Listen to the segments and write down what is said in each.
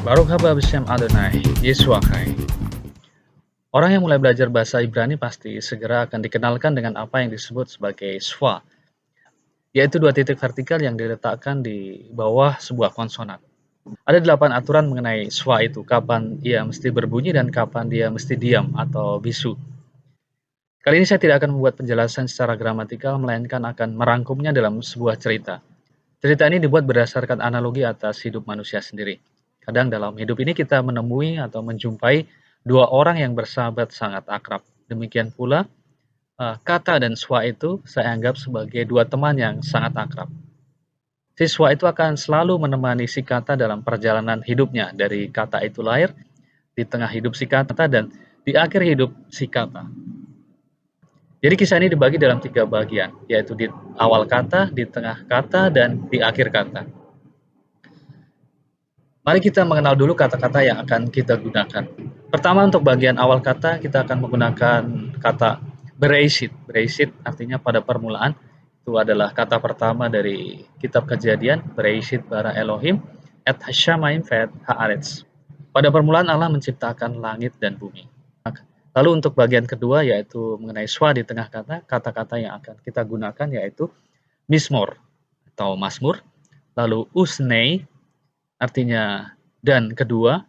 Baruch haba b'Shem Adonai, Yeshua Kai. Orang yang mulai belajar bahasa Ibrani pasti segera akan dikenalkan dengan apa yang disebut sebagai schwa, yaitu dua titik vertikal yang diletakkan di bawah sebuah konsonan. Ada 8 aturan mengenai schwa itu, kapan ia mesti berbunyi dan kapan dia mesti diam atau bisu. Kali ini saya tidak akan membuat penjelasan secara gramatikal, melainkan akan merangkumnya dalam sebuah cerita. Cerita ini dibuat berdasarkan analogi atas hidup manusia sendiri. Kadang dalam hidup ini kita menemui atau menjumpai dua orang yang bersahabat sangat akrab. Demikian pula kata dan schwa itu saya anggap sebagai dua teman yang sangat akrab. Si schwa itu akan selalu menemani si kata dalam perjalanan hidupnya, dari kata itu lahir, di tengah hidup si kata, dan di akhir hidup si kata. Jadi kisah ini dibagi dalam 3 bagian, yaitu di awal kata, di tengah kata, dan di akhir kata. Mari kita mengenal dulu kata-kata yang akan kita gunakan. Pertama, untuk bagian awal kata, kita akan menggunakan kata Bereshit. Bereshit artinya pada permulaan. Itu adalah kata pertama dari kitab Kejadian, Bereshit bara Elohim, et hashamayim ve'et haaretz. Pada permulaan Allah menciptakan langit dan bumi. Lalu untuk bagian kedua, yaitu mengenai schwa di tengah kata, kata-kata yang akan kita gunakan yaitu mismor atau mazmur, lalu usnei artinya dan kedua,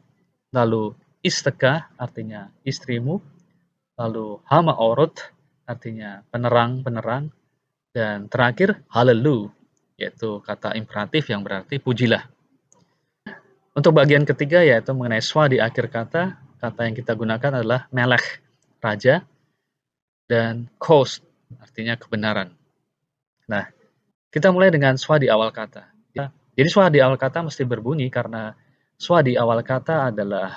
lalu isteka artinya istrimu, lalu hamaorot artinya penerang-penerang, dan terakhir halelu, yaitu kata imperatif yang berarti pujilah. Untuk bagian ketiga, yaitu mengenai schwa di akhir kata, kata yang kita gunakan adalah melech, raja, dan kos, artinya kebenaran. Nah, kita mulai dengan schwa di awal kata. Jadi schwa di awal kata mesti berbunyi karena schwa di awal kata adalah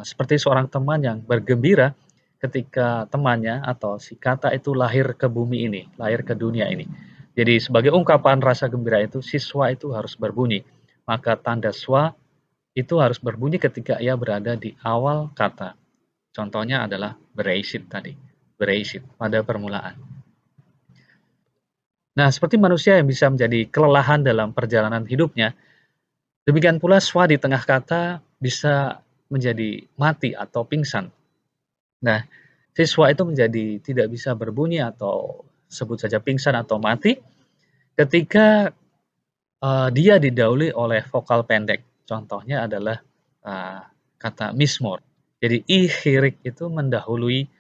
seperti seorang teman yang bergembira ketika temannya atau si kata itu lahir ke bumi ini, lahir ke dunia ini. Jadi sebagai ungkapan rasa gembira itu, si schwa itu harus berbunyi. Maka tanda schwa itu harus berbunyi ketika ia berada di awal kata. Contohnya adalah Bereshit tadi, Bereshit pada permulaan. Nah, seperti manusia yang bisa menjadi kelelahan dalam perjalanan hidupnya, demikian pula schwa di tengah kata bisa menjadi mati atau pingsan. Nah, si schwa itu menjadi tidak bisa berbunyi atau sebut saja pingsan atau mati ketika dia didahului oleh vokal pendek. Contohnya adalah kata mismor. Jadi ihirik itu mendahului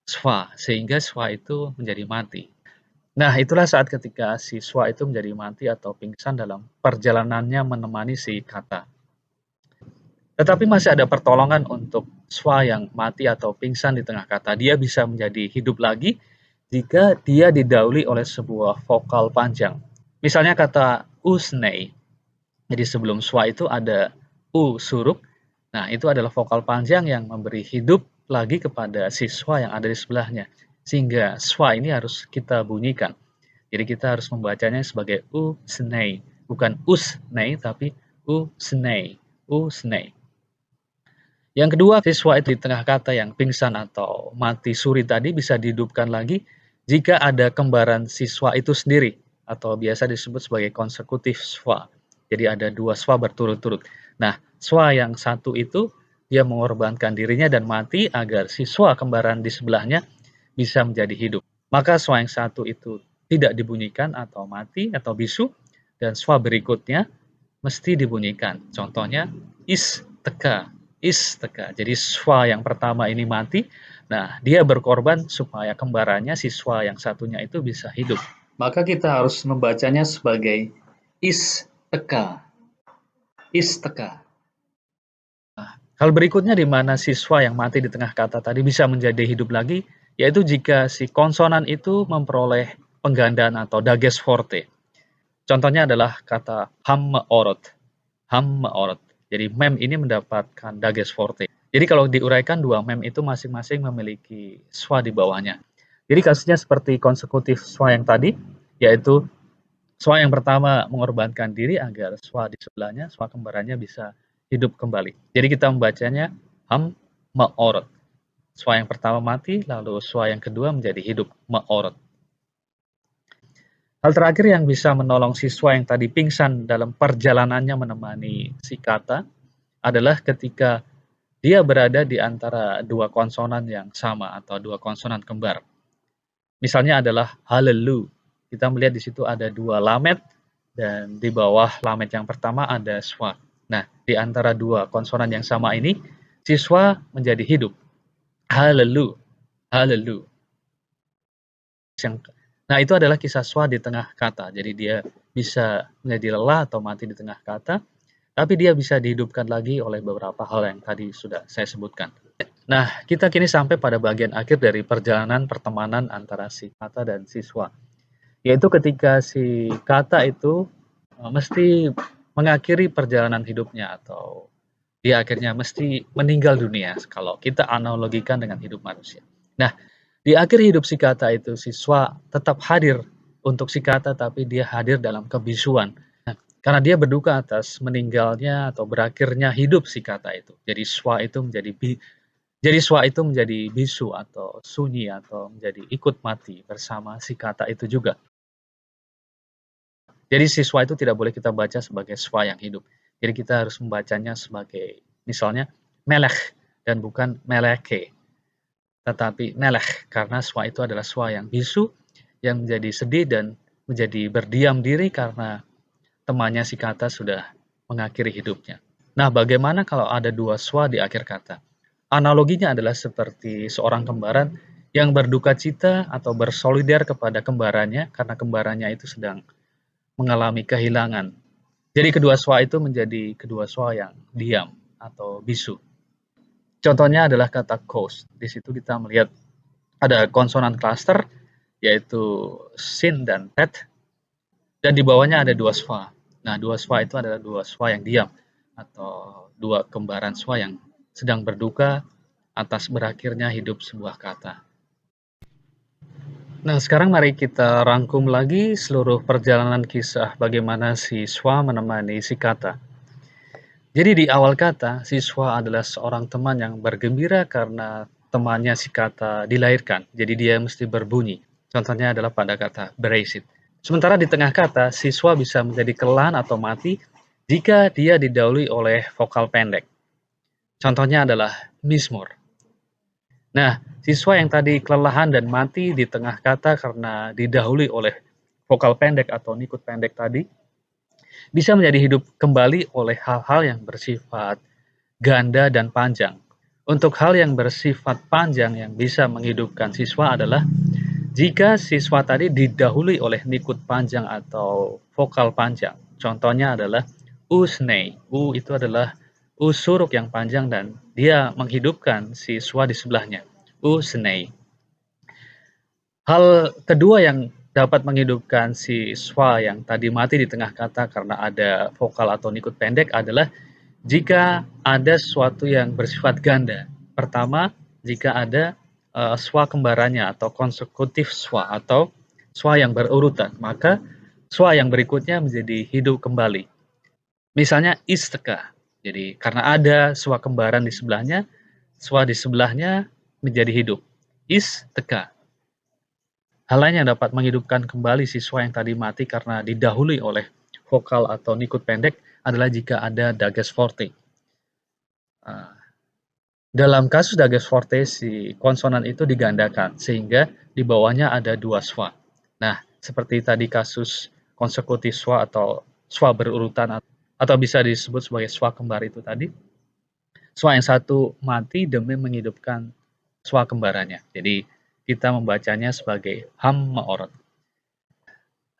schwa, sehingga schwa itu menjadi mati. Nah, itulah saat ketika si schwa itu menjadi mati atau pingsan dalam perjalanannya menemani si kata. Tetapi masih ada pertolongan untuk schwa yang mati atau pingsan di tengah kata. Dia bisa menjadi hidup lagi jika dia didahului oleh sebuah vokal panjang. Misalnya kata usnei. Jadi sebelum schwa itu ada u suruk. Nah, itu adalah vokal panjang yang memberi hidup lagi kepada si schwa yang ada di sebelahnya. Sehingga schwa ini harus kita bunyikan. Jadi kita harus membacanya sebagai usnei. Bukan usnei, tapi usnei. Usnei. Yang kedua, siswa itu di tengah kata yang pingsan atau mati suri tadi bisa dihidupkan lagi jika ada kembaran siswa itu sendiri atau biasa disebut sebagai konsekutif schwa. Jadi ada dua schwa berturut-turut. Nah, schwa yang satu itu dia mengorbankan dirinya dan mati agar siswa kembaran di sebelahnya bisa menjadi hidup. Maka schwa yang satu itu tidak dibunyikan atau mati atau bisu, dan schwa berikutnya mesti dibunyikan. Contohnya isteka. Isteka. Jadi schwa yang pertama ini mati. Nah, dia berkorban supaya kembarannya siswa yang satunya itu bisa hidup. Maka kita harus membacanya sebagai isteka. Isteka. Nah, hal berikutnya di mana siswa yang mati di tengah kata tadi bisa menjadi hidup lagi, yaitu jika si konsonan itu memperoleh penggandaan atau dages forte. Contohnya adalah kata hammeorot. Hammeorot. Jadi mem ini mendapatkan dages forte. Jadi kalau diuraikan dua mem itu masing-masing memiliki schwa di bawahnya. Jadi kasusnya seperti konsekutif schwa yang tadi, yaitu schwa yang pertama mengorbankan diri agar schwa di sebelahnya, schwa kembarannya bisa hidup kembali. Jadi kita membacanya hammeorot. Schwa yang pertama mati, lalu schwa yang kedua menjadi hidup, meorot. Hal terakhir yang bisa menolong siswa yang tadi pingsan dalam perjalanannya menemani si kata adalah ketika dia berada di antara dua konsonan yang sama atau dua konsonan kembar. Misalnya adalah hallelu. Kita melihat di situ ada dua lamet dan di bawah lamet yang pertama ada schwa. Nah, di antara dua konsonan yang sama ini, siswa menjadi hidup. Hallelu, hallelu. Nah, itu adalah kisah schwa di tengah kata. Jadi dia bisa menjadi lelah atau mati di tengah kata, tapi dia bisa dihidupkan lagi oleh beberapa hal yang tadi sudah saya sebutkan. Nah, kita kini sampai pada bagian akhir dari perjalanan pertemanan antara si kata dan siswa. Yaitu ketika si kata itu mesti mengakhiri perjalanan hidupnya atau dia akhirnya mesti meninggal dunia kalau kita analogikan dengan hidup manusia. Nah, di akhir hidup si kata itu siswa tetap hadir untuk si kata tapi dia hadir dalam kebisuan. Nah, karena dia berduka atas meninggalnya atau berakhirnya hidup si kata itu. Jadi swa itu menjadi bisu atau sunyi atau menjadi ikut mati bersama si kata itu juga. Jadi siswa itu tidak boleh kita baca sebagai swa yang hidup. Jadi kita harus membacanya sebagai misalnya melech dan bukan meleke. Tetapi melech karena swa itu adalah swa yang bisu yang menjadi sedih dan menjadi berdiam diri karena temannya si kata sudah mengakhiri hidupnya. Nah, bagaimana kalau ada dua swa di akhir kata? Analoginya adalah seperti seorang kembaran yang berduka cita atau bersolidar kepada kembarannya karena kembarannya itu sedang mengalami kehilangan. Jadi kedua swa itu menjadi kedua swa yang diam atau bisu. Contohnya adalah kata coast. Di situ kita melihat ada konsonan cluster yaitu sin dan pet dan di bawahnya ada dua swa. Nah, dua swa itu adalah dua swa yang diam atau dua kembaran swa yang sedang berduka atas berakhirnya hidup sebuah kata. Nah, sekarang mari kita rangkum lagi seluruh perjalanan kisah bagaimana siswa menemani si kata. Jadi di awal kata, siswa adalah seorang teman yang bergembira karena temannya si kata dilahirkan. Jadi dia mesti berbunyi. Contohnya adalah pada kata beresit. Sementara di tengah kata, siswa bisa menjadi kelelahan atau mati jika dia didahului oleh vokal pendek. Contohnya adalah mismor. Nah, siswa yang tadi kelelahan dan mati di tengah kata karena didahului oleh vokal pendek atau nikut pendek tadi, bisa menjadi hidup kembali oleh hal-hal yang bersifat ganda dan panjang. Untuk hal yang bersifat panjang yang bisa menghidupkan siswa adalah jika siswa tadi didahului oleh nikut panjang atau vokal panjang. Contohnya adalah usnei. U itu adalah usuruk yang panjang dan dia menghidupkan siswa di sebelahnya. Usnei. Hal kedua yang dapat menghidupkan siswa yang tadi mati di tengah kata karena ada vokal atau nikut pendek adalah jika ada sesuatu yang bersifat ganda. Pertama, jika ada swa kembarannya atau konsekutif swa atau swa yang berurutan, maka swa yang berikutnya menjadi hidup kembali. Misalnya isteka. Jadi karena ada swa kembaran di sebelahnya, swa di sebelahnya menjadi hidup. Isteka. Hal lain yang dapat menghidupkan kembali siswa yang tadi mati karena didahului oleh vokal atau nikut pendek adalah jika ada dages forte. Dalam kasus dages forte, si konsonan itu digandakan sehingga di bawahnya ada dua swa. Nah, seperti tadi kasus konsekutif swa atau swa berurutan atau bisa disebut sebagai swa kembar itu tadi, swa yang satu mati demi menghidupkan swa kembarannya. Jadi kita membacanya sebagai ham-ma'orot.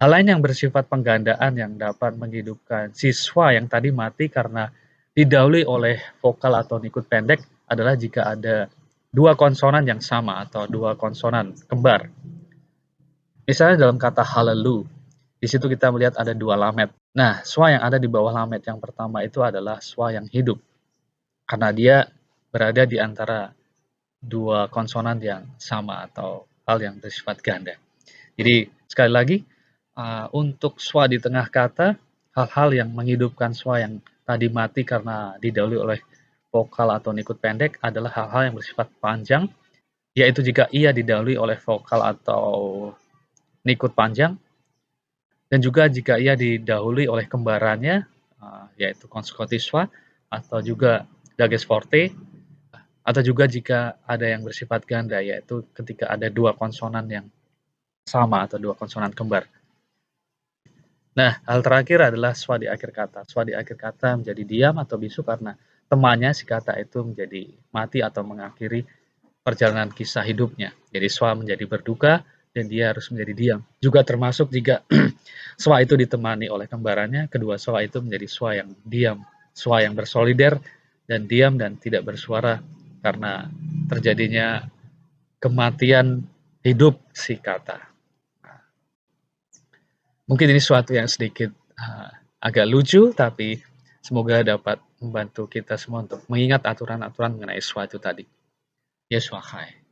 Hal lain yang bersifat penggandaan yang dapat menghidupkan siswa yang tadi mati karena didahului oleh vokal atau nikut pendek adalah jika ada dua konsonan yang sama atau dua konsonan kembar. Misalnya dalam kata hallelu, di situ kita melihat ada dua lamet. Nah, swa yang ada di bawah lamet yang pertama itu adalah swa yang hidup karena dia berada di antara dua konsonan yang sama atau hal yang bersifat ganda. Jadi sekali lagi, untuk swa di tengah kata, hal-hal yang menghidupkan swa yang tadi mati karena didahului oleh vokal atau nikut pendek adalah hal-hal yang bersifat panjang, yaitu jika ia didahului oleh vokal atau nikut panjang, dan juga jika ia didahului oleh kembarannya, yaitu konsekutif swa, atau juga dages forte, atau juga jika ada yang bersifat ganda, yaitu ketika ada dua konsonan yang sama atau dua konsonan kembar. Nah, hal terakhir adalah schwa di akhir kata. Schwa di akhir kata menjadi diam atau bisu karena temannya si kata itu menjadi mati atau mengakhiri perjalanan kisah hidupnya. Jadi schwa menjadi berduka dan dia harus menjadi diam. Juga termasuk jika schwa itu ditemani oleh kembarannya, kedua schwa itu menjadi schwa yang diam, schwa yang bersolider dan diam dan tidak bersuara karena terjadinya kematian hidup si kata. Mungkin ini suatu yang sedikit agak lucu, tapi semoga dapat membantu kita semua untuk mengingat aturan-aturan mengenai schwa itu tadi. Yes, wahai.